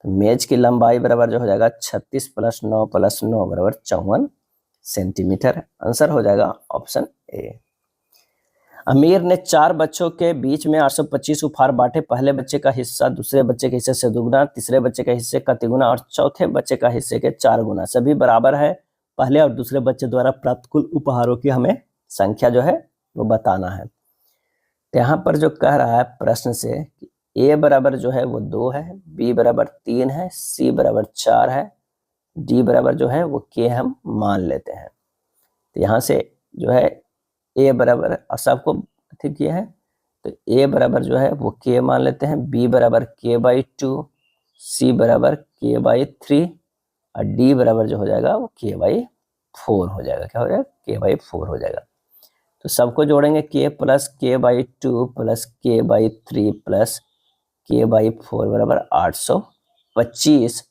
तो मेज की लंबाई बराबर जो हो जाएगा 36 + 9 + 9 बराबर 54 सेंटीमीटर। आंसर हो जाएगा ऑप्शन ए। अमीर ने 4 बच्चों के बीच में 825 उपहार बांटे। पहले बच्चे का हिस्सा दूसरे बच्चे के हिस्से से दुगुना, तीसरे बच्चे के हिस्से का तिगुना और चौथे बच्चे का हिस्से के 4 गुना। सभी बराबर है। पहले और दूसरे बच्चे द्वारा प्राप्त कुल उपहारों की हमें संख्या जो है वो बताना है। तो यहाँ पर जो कह रहा है प्रश्न से कि ए बराबर जो है वो 2 है, बी बराबर 3 है, सी बराबर 4 है, डी बराबर जो है वो के हम मान लेते हैं। तो यहाँ से जो है ए बराबर और सबको ठीक किया है, तो ए बराबर जो है वो के मान लेते हैं, बी बराबर k/2, सी बराबर k/3 और डी बराबर जो हो जाएगा वो k/4 हो जाएगा। क्या हो जाएगा? k/4 हो जाएगा। तो सबको जोड़ेंगे k + k/2 + k/3 + k/4 बराबर 825।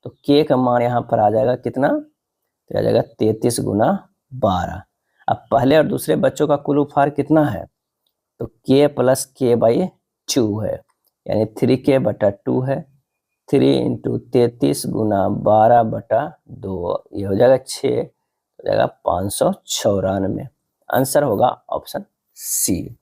तो k का मान यहाँ पर आ जाएगा कितना? तो आ जाएगा 33 गुना 12। अब पहले और दूसरे बच्चों का कुल उपहार कितना है? तो k + k/2 है, यानी 3k/2 है। 3 × 33 गुना 12/2 ये हो जाएगा 6, हो जाएगा 594। आंसर होगा ऑप्शन सी।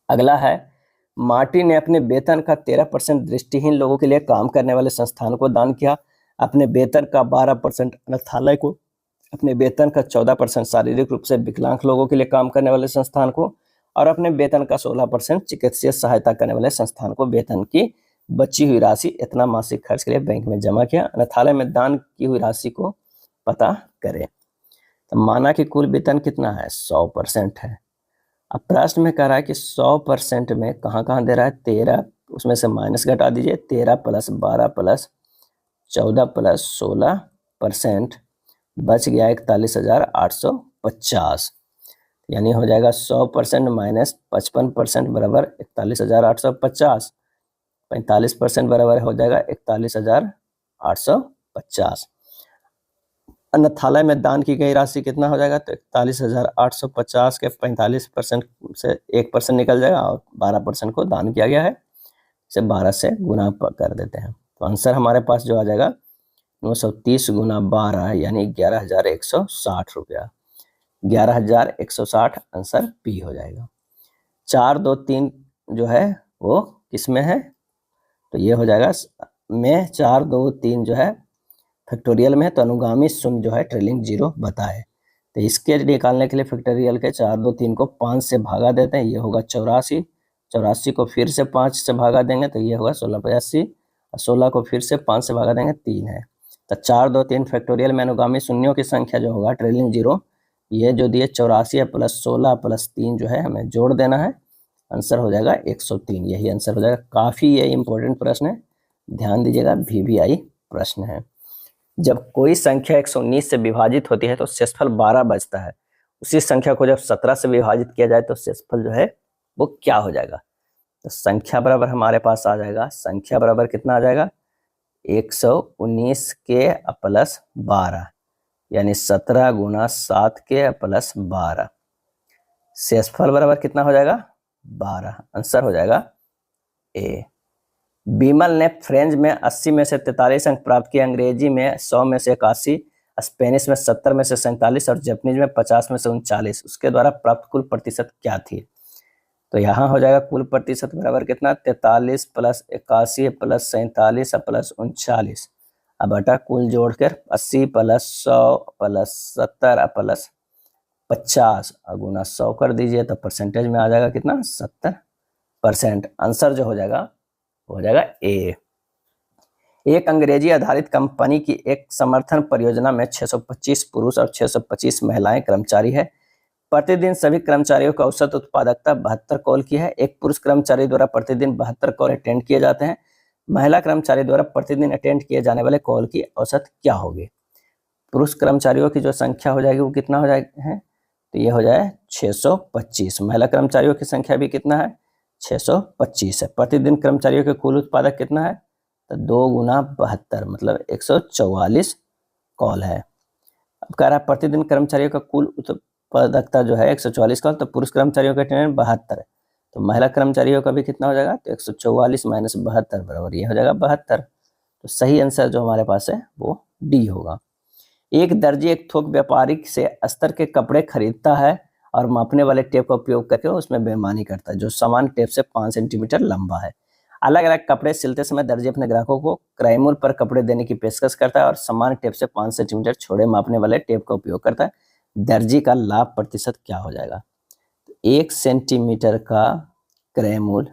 अगला है, मार्टी ने अपने वेतन का 13% दृष्टिहीन लोगों के लिए काम करने वाले संस्थान को दान किया। अपने वेतन का 12% अनाथालय को, अपने वेतन का 14% शारीरिक रूप से विकलांग लोगों के लिए काम करने वाले संस्थान को और अपने वेतन का 16% चिकित्सीय सहायता करने वाले संस्थान को वेतन की बची हुई राशि इतना मासिक खर्च के लिए बैंक में जमा किया। अनाथालय में दान की हुई राशि को पता करें। तो माना कि कुल वेतन कितना है? 100% है। अब प्रश्न में कह रहा है कि 100% में कहाँ कहाँ दे रहा है? 13, उसमें से माइनस घटा दीजिए। 13 + 12 + 14 + 16% बच गया 41,850, यानी हो जाएगा 100% माइनस 55% बराबर 41,850, 45% बराबर हो जाएगा 41,850। अन्नथालय में दान की गई राशि कितना हो जाएगा, तो 41,850 के 45% से 1% निकल जाएगा और 12% को दान किया गया है, इसे 12 से गुना कर देते हैं। तो आंसर हमारे पास जो आ जाएगा 930 गुना 12 यानी 11,160 रुपया, 11,160 आंसर पी हो जाएगा। 4, 2, 3 जो है वो किस में है, तो ये हो जाएगा में 4, 2, 3 जो है फैक्टोरियल में है, तो अनुगामी शून्य जो है ट्रेलिंग जीरो बताए। तो इसके निकालने के लिए फैक्टोरियल के 4, 2, 3 को 5 से भागा देते हैं, ये होगा 84, 84 को फिर से 5 से भागा देंगे तो ये होगा 1685, और 16 को फिर से 5 से भागा देंगे 3 है। तो 4, 2, 3 फैक्टोरियल में अनुगामी शून्यों की संख्या जो होगा ट्रेलिंग जीरो, ये जो दिए 84 है प्लस 16 प्लस 3 जो है हमें जोड़ देना है, आंसर हो जाएगा 103, यही आंसर हो जाएगा। काफ़ी ये इंपॉर्टेंट प्रश्न है, ध्यान दीजिएगा, VVI प्रश्न है। जब कोई संख्या 119 से विभाजित होती है तो शेषफल 12 बचता है, उसी संख्या को जब 17 से विभाजित किया जाए तो शेषफल जो है वो क्या हो जाएगा, तो संख्या बराबर हमारे पास आ जाएगा, संख्या बराबर कितना आ जाएगा 119 के प्लस 12 यानी 17 गुना 7 के प्लस 12, शेषफल बराबर कितना हो जाएगा 12, आंसर हो जाएगा ए। बीमल ने फ्रेंच में 80 में से 43 अंक प्राप्त किए, अंग्रेजी में 100 में से 81, स्पेनिश में 70 में से 47 और जापानीज में 50 में से 39, उसके द्वारा प्राप्त कुल प्रतिशत क्या थी, तो यहाँ हो जाएगा कुल प्रतिशत बराबर कितना 43 प्लस 81 प्लस 47 प्लस 39, अब बटा कुल जोड़कर 80 प्लस 100 प्लस 70 प्लस 50 और गुना 100 कर दीजिए तो परसेंटेज में आ जाएगा कितना 70%, आंसर जो हो जाएगा ए। एक अंग्रेजी आधारित कंपनी की एक समर्थन परियोजना में 625 पुरुष और 625 महिलाएं कर्मचारी है। प्रतिदिन सभी कर्मचारियों का औसत उत्पादकता 72 कॉल की है। एक पुरुष कर्मचारी द्वारा प्रतिदिन 72 कॉल अटेंड किए जाते हैं। महिला कर्मचारी द्वारा प्रतिदिन अटेंड किए जाने वाले कॉल की औसत क्या होगी। पुरुष कर्मचारियों की जो संख्या हो जाएगी वो कितना हो जाएगा, तो ये हो जाए 625। महिला कर्मचारियों की संख्या भी कितना है 625 है। प्रतिदिन कर्मचारियों के कुल उत्पादक कितना है, तो 2 गुना 72 मतलब 144 कॉल है। अब कह रहा है प्रतिदिन कर्मचारियों का कुल उत्पादकता जो है 144 कॉल, तो पुरुष कर्मचारियों का 72 है, तो महिला कर्मचारियों का भी कितना हो जाएगा, तो 144 माइनस 72 बराबर ये हो जाएगा 72। तो सही आंसर जो हमारे पास है वो डी होगा। एक दर्जी एक थोक व्यापारी से अस्तर के कपड़े खरीदता है और मापने वाले टेप का उपयोग करके उसमें बेईमानी करता है जो समान टेप से 5 सेंटीमीटर लंबा है। अलग अलग कपड़े सिलते समय दर्जी अपने ग्राहकों को क्रय मूल्य पर कपड़े देने की पेशकश करता है और समान टेप से 5 सेंटीमीटर छोड़े मापने वाले टेप का उपयोग करता है। दर्जी का लाभ प्रतिशत क्या हो जाएगा, 1 सेंटीमीटर का क्रय मूल्य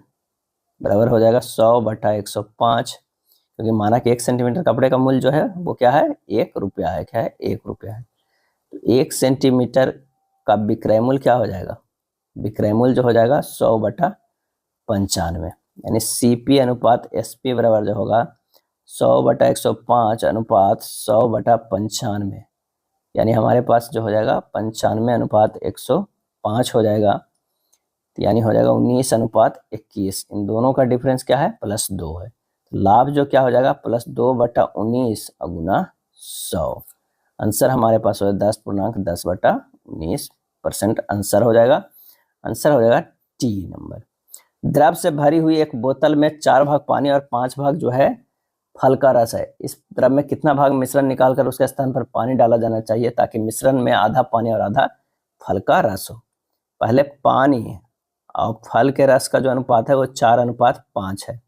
बराबर हो जाएगा 100/105, क्योंकि माना कि 1 सेंटीमीटर कपड़े का मूल्य जो है वो क्या है 1 रुपया है, क्या है 1 रुपया है। तो 1 सेंटीमीटर का विक्रय मूल्य क्या हो जाएगा, विक्रय मूल्य जो हो जाएगा 100/95 यानी CP अनुपात SP बराबर जो होगा 100/105 अनुपात 100/95 यानी हमारे पास जो हो जाएगा 95/105 हो जाएगा, यानी हो जाएगा 19/21। इन दोनों का डिफरेंस क्या है +2 है। लाभ जो क्या हो जाएगा +2/19 गुना 100, आंसर हमारे पास हो जाएगा 10.10/19% आंसर हो जाएगा। आंसर हो जाएगा टी नंबर। द्रव से भरी हुई एक बोतल में 4 भाग पानी और 5 भाग जो है फल का रस है। इस द्रव में कितना भाग मिश्रण निकालकर उसके स्थान पर पानी डाला जाना चाहिए ताकि मिश्रण में आधा पानी और आधा फल का रस हो। पहले पानी और फल के रस का जो अनुपात है वो 4:5 है।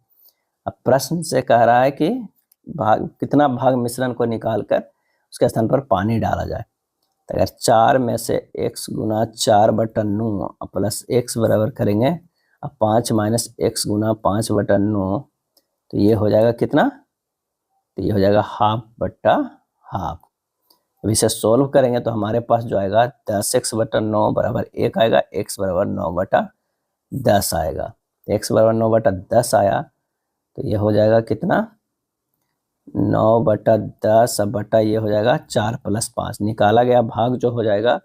अब प्रश्न से कह रहा है कि कितना भाग मिश्रण को निकालकर उसके स्थान पर पानी डाला जाए। तो अगर 4 में से x गुना 4/9 प्लस x बराबर करेंगे अब 5 माइनस x गुना 5/9, तो ये हो जाएगा कितना, तो ये हो जाएगा 1/2/2। अब इसे सोल्व करेंगे तो हमारे पास जो आएगा 10x/9 बराबर 1 आएगा, x बराबर 9/10 आएगा। x बराबर 9/10 आया तो ये हो जाएगा कितना, 9/10 अब बटा ये हो जाएगा 4+5, निकाला गया भाग जो हो जाएगा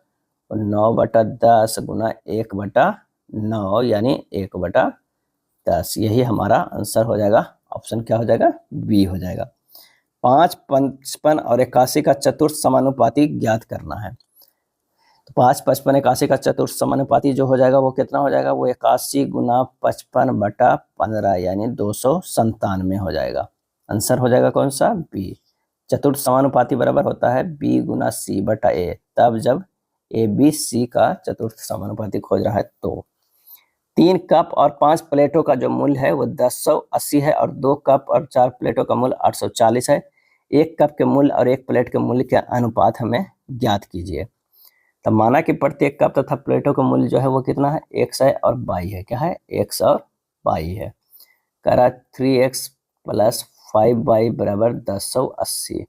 वो 9/10 गुना 1/9 यानी 1/10। यही हमारा आंसर हो जाएगा। ऑप्शन क्या हो जाएगा? बी हो जाएगा। 5, 55 और 81 का चतुर्थ समानुपाती ज्ञात करना है। तो 5, 55, 81 का चतुर्थ समानुपाती जो हो जाएगा वो कितना हो जाएगा? वो 81 गुना 55/15 यानी 297 हो जाएगा। आंसर हो जाएगा कौन सा? बी। चतुर्थ समानुपाती बराबर होता है बी गुना सी बटा ए, तब जब ए बी सी का चतुर्थ समानुपाती खोज रहा है तो। 3 कप और 5 प्लेटों का जो मूल्य है वो 1080 है और 2 कप और 4 प्लेटों का मूल्य 840 है। 1 कप के मूल्य और 1 प्लेट के मूल्य के अनुपात हमें ज्ञात कीजिए। तब माना कि प्रत्येक कप तथा प्लेटों का मूल्य जो है वो कितना है? x है और y है। क्या है? x और y है। कह रहा 3x + 5y बराबर 1080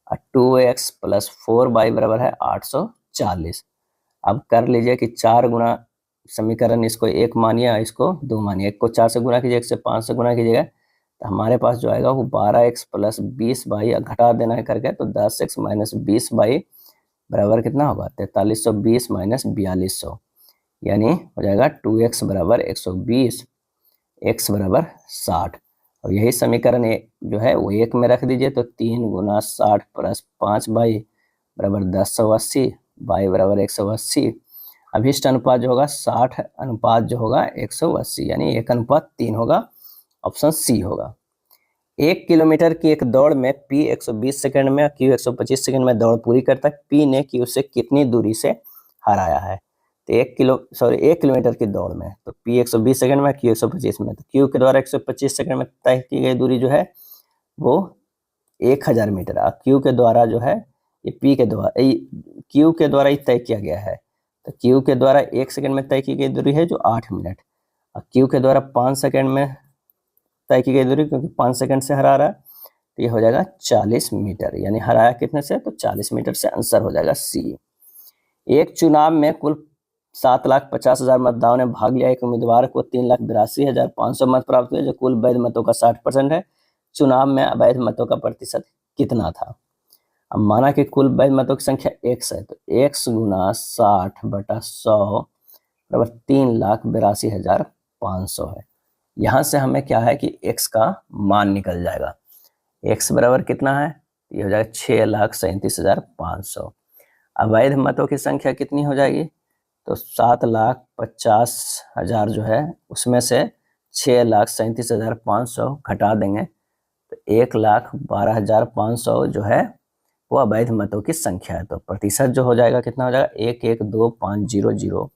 और 2x + 4y बराबर है 840। अब कर लीजिए कि 4 गुना समीकरण, इसको 1 मानिए और इसको 2 मानिए। 1 को 4 से गुना कीजिए, 1 से 5 से गुना कीजिएगा तो हमारे पास जो आएगा वो 12x + 20y, घटा देना है करके तो 10x - 20y बराबर कितना होगा? 4320 - 4200 यानी हो जाएगा 2x बराबर 120, x बराबर 60। और यही समीकरण जो है वो 1 में रख दीजिए तो 3 गुना 60 + 5y बराबर 1080, y बराबर 180। अभिष्ट अनुपात जो होगा 60 अनुपात जो होगा 180 यानी 1:3 होगा। ऑप्शन सी होगा। 1 किलोमीटर की एक दौड़ में P 120 सेकंड में और Q 125 सेकंड में दौड़ पूरी करता है। P ने Q से कितनी दूरी से हराया है? तो 1 किलोमीटर की दौड़ में तो P 120 सेकंड में, Q 125 में, तो Q के द्वारा 125 सेकंड में तय की गई दूरी जो है वो 1000 मीटर। और Q के द्वारा जो है ये Q के द्वारा ही तय किया गया है। तो Q के द्वारा 1 सेकंड में तय की गई दूरी है जो 8 मिनट, और Q के द्वारा 5 सेकंड में तय की गई दूरी, क्योंकि 5 सेकंड से हरा रहा है तो ये हो जाएगा 40 मीटर। यानी हराया कितने से? तो 40 मीटर से। आंसर हो जाएगा सी। एक चुनाव में कुल 7,50,000 मतदाताओं ने भाग लिया। एक उम्मीदवार को 3,82,500 मत प्राप्त हुए जो कुल वैध मतों का 60% है। चुनाव में अवैध मतों का प्रतिशत कितना था? अब माना कि कुल वैध मतों की संख्या x है तो x गुना 60/100 बराबर 3,82,500 है। यहाँ से हमें क्या है कि x का मान निकल जाएगा। x बराबर कितना है? ये हो जाएगा 6,37,500। अवैध मतों की संख्या कितनी हो जाएगी? तो 7,50,000 जो है उसमें से 6,37,500 घटा देंगे तो 1,12,500 जो है वो अवैध मतों की संख्या है। तो प्रतिशत जो हो जाएगा कितना हो जाएगा? 1,12,500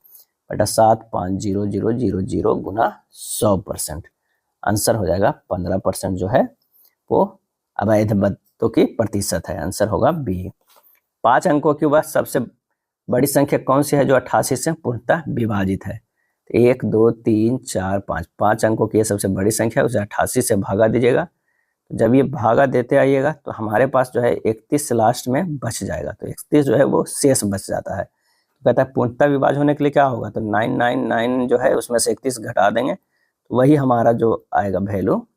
बटा 7,50,000 गुना 100%। आंसर हो जाएगा 15% जो है वो अवैध मतों की प्रतिशत है। आंसर होगा बी। 5 अंकों के बाद सबसे बड़ी संख्या कौन सी है जो 88 से पूर्णतः विभाजित है? 1, 2, 3, 4, 5। 5 अंकों की सबसे बड़ी संख्या उसे 88 से भागा दीजिएगा। जब ये भागा देते आइएगा तो हमारे पास जो है 31 लास्ट में बच जाएगा। तो 31 जो है वो शेष बच जाता है। तो कहता है पूर्णतः विभाजन होने के लिए क्या होगा? तो 999 जो है उसमें से 31 घटा देंगे तो वही हमारा जो आएगा वैल्यू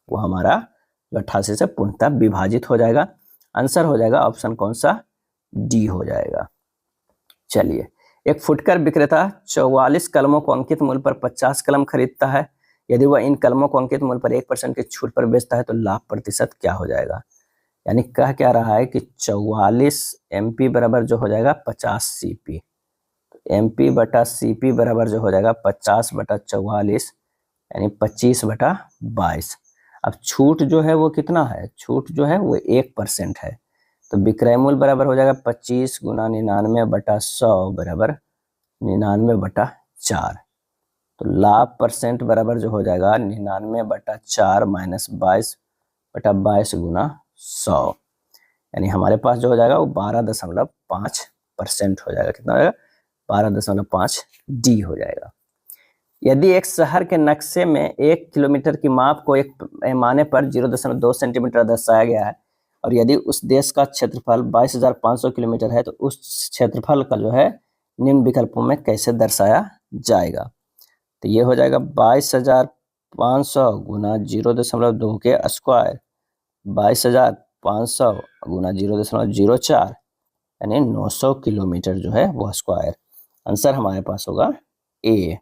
वो हमारा 88 से पूर्णतः विभाजित हो जाएगा। आंसर हो जाएगा ऑप्शन कौन सा? डी हो जाएगा। चलिए, एक फुटकर विक्रेता 44 कलमों को अंकित मूल्य पर 50 कलम खरीदता है। यदि वह इन कलमों को अंकित मूल्य पर 1% की छूट पर बेचता है तो लाभ प्रतिशत क्या हो जाएगा? यानी कह क्या रहा है कि 44 MP बराबर जो हो जाएगा 50 CP। तो MP बटा CP बराबर जो हो जाएगा 50/44 यानी 25/22। अब छूट जो है वो कितना है? छूट जो है वो 1% है। तो विक्रय मूल्य बराबर हो जाएगा 25 गुना 99/100 बराबर 99/4। तो लाभ परसेंट बराबर जो हो जाएगा 99/4 माइनस 22/22 गुना 100 यानी हमारे पास जो हो जाएगा वो 12.5% हो जाएगा। कितना हो जाएगा? 12.5 डी हो जाएगा। यदि एक शहर के नक्शे में 1 किलोमीटर की माप को एक पैमाने पर 0.2 सेंटीमीटर दर्शाया गया है और यदि उस देश का क्षेत्रफल 22,500 किलोमीटर है तो उस क्षेत्रफल का जो है निम्न विकल्पों में कैसे दर्शाया जाएगा? तो ये हो जाएगा 22,500 गुना 0.2 के स्क्वायर 22,500 गुना 0.04 यानी 900 किलोमीटर जो है वो स्क्वायर। आंसर हमारे पास होगा ए।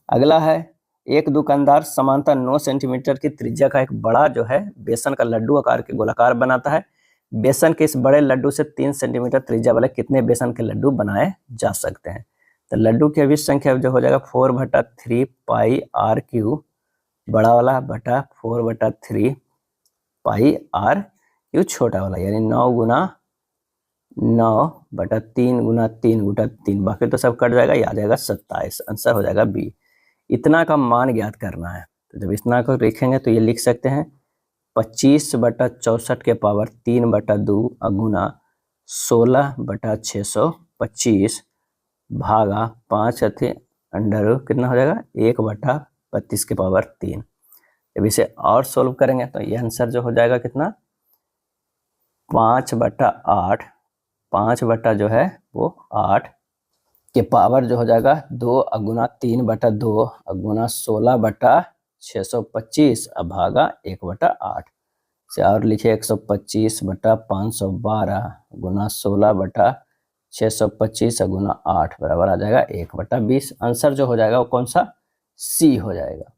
अगला है, एक दुकानदार समांतर 9 सेंटीमीटर की त्रिज्या का एक बड़ा जो है बेसन का लड्डू आकार के गोलाकार बनाता है। बेसन के इस बड़े लड्डू से 3 सेंटीमीटर त्रिज्या वाले कितने बेसन के लड्डू बनाए जा सकते हैं? तो लड्डू की अभिष्ट संख्या जो हो जाएगा 4/3 पाई आर क्यू, बड़ा वाला बटा 4/3 पाई आर क्यू छोटा वाला, यानी 9 गुना 9/3 गुना 3/3, बाकी तो सब कट जाएगा, ये आ जाएगा 27। आंसर हो जाएगा बी। इतना का मान ज्ञात करना है, तो जब इतना को लिखेंगे तो ये लिख सकते हैं 25/64 के पावर 3/2 गुना 16/625 भागा 5 अंडर कितना हो जाएगा 1/32 के पावर 3। जब इसे और सोल्व करेंगे तो ये आंसर जो हो जाएगा कितना 5/8, 5 बटा जो है वो 8 के पावर जो हो जाएगा 2 गुना 3/2 गुना 16/625 भागा 1/8 से, और लिखे 125/512 गुना 16/625 गुना 8 बराबर आ जाएगा 1/20। आंसर जो हो जाएगा वो कौन सा, सी हो जाएगा।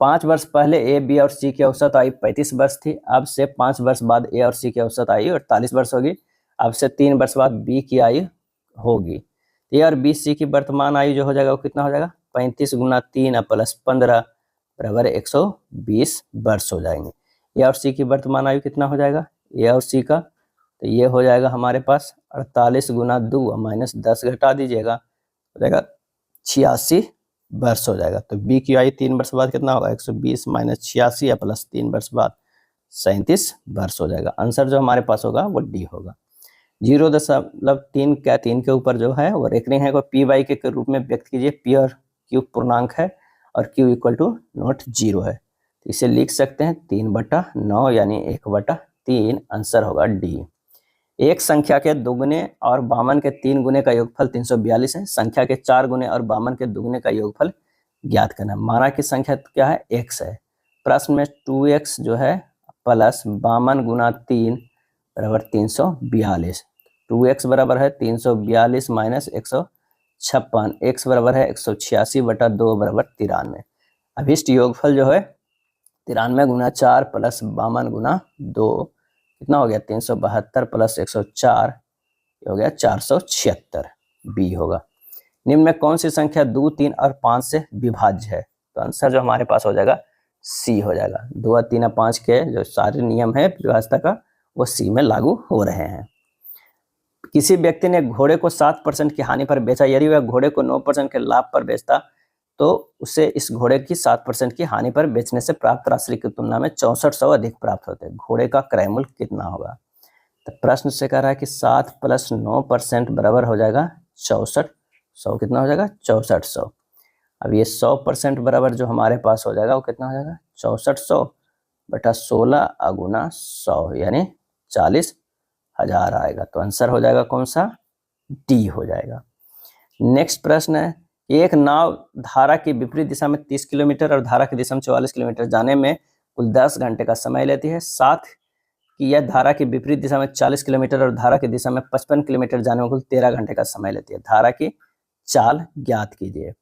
5 वर्ष पहले ए, बी और सी की औसत आयु 35 वर्ष थी। अब से 5 वर्ष बाद ए और सी की औसत आयु 48 वर्ष होगी। अब से 3 वर्ष बाद बी की आयु होगी। ए और बी सी की वर्तमान आयु जो हो जाएगा वो कितना हो जाएगा 35 गुना 3 प्लस 15 बराबर 120 वर्ष हो जाएंगे। ए और सी की वर्तमान आयु कितना हो जाएगा ए और सी का, तो ये हो जाएगा हमारे पास 48 गुना 2 माइनस 10 घटा दीजिएगा, हो जाएगा 86 वर्ष हो जाएगा। तो बी की आयु 3 वर्ष बाद कितना होगा 120 माइनस 86 या प्लस 3 वर्ष बाद 37 वर्ष हो जाएगा। आंसर जो हमारे पास होगा वो डी होगा। 0.3 क्या 3 के ऊपर जो है वो रेखनी है को पी वाई के रूप में व्यक्त कीजिए। पी और क्यू पूर्णांक है और क्यू इक्वल टू नॉट 0 है, तो इसे लिख सकते हैं 3/9 यानी 1/3। आंसर होगा डी। एक संख्या के दुगुने और 52 के 3 गुने का योगफल 342 है। संख्या के 4 गुने और 52 के दुगुने का योगफल ज्ञात करना है। माना की संख्या क्या है x है। प्रश्न में 2x जो है प्लस 52 गुना 3 बराबर 342। 2x बराबर है 342 माइनस 156, x बराबर है 186/2 बराबर 93। अभिष्ट योगफल जो है 93 गुना 4 प्लस 52 गुना 2 कितना हो गया 372 प्लस 104 हो गया 476, बी होगा। निम्न में कौन सी संख्या 2, 3 और 5 से विभाज्य है? तो आंसर जो हमारे पास हो जाएगा सी हो जाएगा। 2, 3 और 5 के जो सारे नियम है विभाज्यता का वो सी में लागू हो रहे हैं। किसी व्यक्ति ने घोड़े को 7% की हानि पर बेचा, यदि वह घोड़े को 9% के लाभ पर बेचता तो उसे इस घोड़े की 7% की हानि पर बेचने से प्राप्त राशि की तुलना में 6400 अधिक प्राप्त होते हैं। घोड़े का क्रय मूल्य कितना होगा? तो प्रश्न से कह रहा है कि 7 प्लस 9% बराबर हो जाएगा 6400। कितना हो जाएगा 6400। अब ये 100% बराबर जो हमारे पास हो जाएगा वो कितना हो जाएगा 6400 बटा 16 गुना 100 यानी 40,000 आएगा। तो आंसर हो जाएगा कौन सा, डी हो जाएगा। नेक्स्ट प्रश्न है, एक नाव धारा की विपरीत दिशा में 30 किलोमीटर और धारा की दिशा में 44 किलोमीटर जाने में कुल 10 घंटे का समय लेती है। साथ कि यह धारा की विपरीत दिशा में 40 किलोमीटर और धारा की दिशा में 55 किलोमीटर जाने में कुल 13 घंटे का समय लेती है। धारा की चाल ज्ञात कीजिए।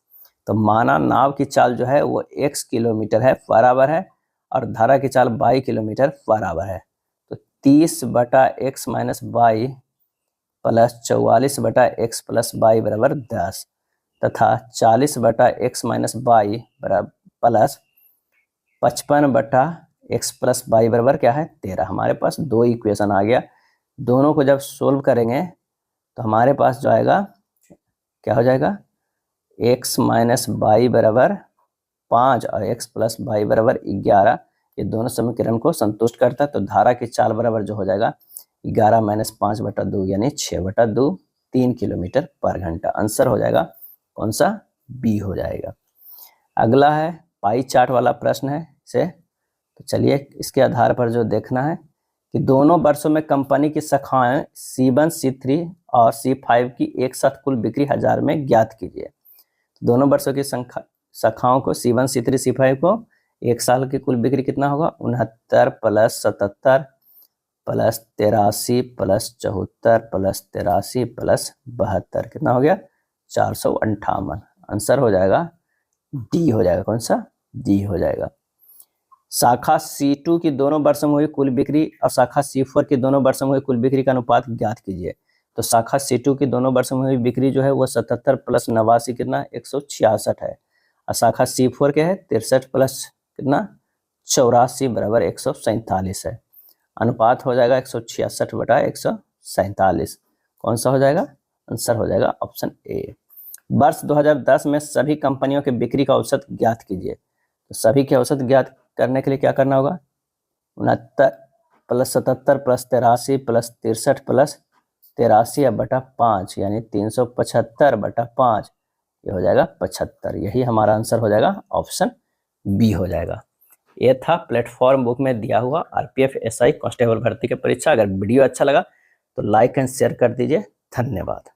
तो माना नाव की चाल जो है वो x किलोमीटर है बराबर है और धारा की चाल y किलोमीटर बराबर है। तो 30/x minus y plus 44/x plus y बराबर 10 तथा 40/x माइनस y बराबर प्लस 55/x प्लस y बराबर क्या है 13। हमारे पास दो इक्वेशन आ गया। दोनों को जब सोल्व करेंगे तो हमारे पास जो आएगा क्या हो जाएगा x माइनस y बराबर 5 और x प्लस y बराबर 11। ये दोनों समीकरण को संतुष्ट करता है। तो धारा की चाल बराबर जो हो जाएगा 11 माइनस 5/2 यानी 6/2 3 किलोमीटर पर घंटा। आंसर हो जाएगा कौन सा, बी हो जाएगा। अगला है पाई चार्ट वाला प्रश्न है इसे, तो चलिए इसके आधार पर जो देखना है कि दोनों वर्षों में कंपनी की शाखाएं C1, C3 और C5 की एक साथ कुल बिक्री 1000 में ज्ञात कीजिए। दोनों वर्षों की शाखाओं को C1, C3, C5 को एक साल की कुल बिक्री कितना होगा, 69 plus 77 plus 83 plus 74 plus 83 plus 72, कितना हो गया, 458। आंसर हो जाएगा डी हो जाएगा, कौन सा, डी हो जाएगा। शाखा C2 की दोनों वर्षों में हुई कुल बिक्री और शाखा C4 की दोनों वर्षों में हुई कुल बिक्री का अनुपात ज्ञात कीजिए। तो शाखा C2 की दोनों वर्षों में हुई बिक्री जो है वो 77 प्लस 89 कितना 166 है, और शाखा C4 के है 63 प्लस कितना 84 बराबर 147 है। अनुपात हो जाएगा 166 बटा 147, कौन सा हो जाएगा, आंसर हो जाएगा ऑप्शन ए। वर्ष 2010 में सभी कंपनियों के बिक्री का औसत ज्ञात कीजिए। तो सभी के औसत ज्ञात करने के लिए क्या करना होगा, 69 प्लस 77 प्लस 83 प्लस 63 प्लस 83 बटा 5 यानी 375 बटा 5, ये हो जाएगा 75। यही हमारा आंसर हो जाएगा, ऑप्शन बी हो जाएगा। ये था प्लेटफॉर्म बुक में दिया हुआ आरपीएफ एसआई कांस्टेबल भर्ती की परीक्षा। अगर वीडियो अच्छा लगा तो लाइक एंड शेयर कर दीजिए। धन्यवाद।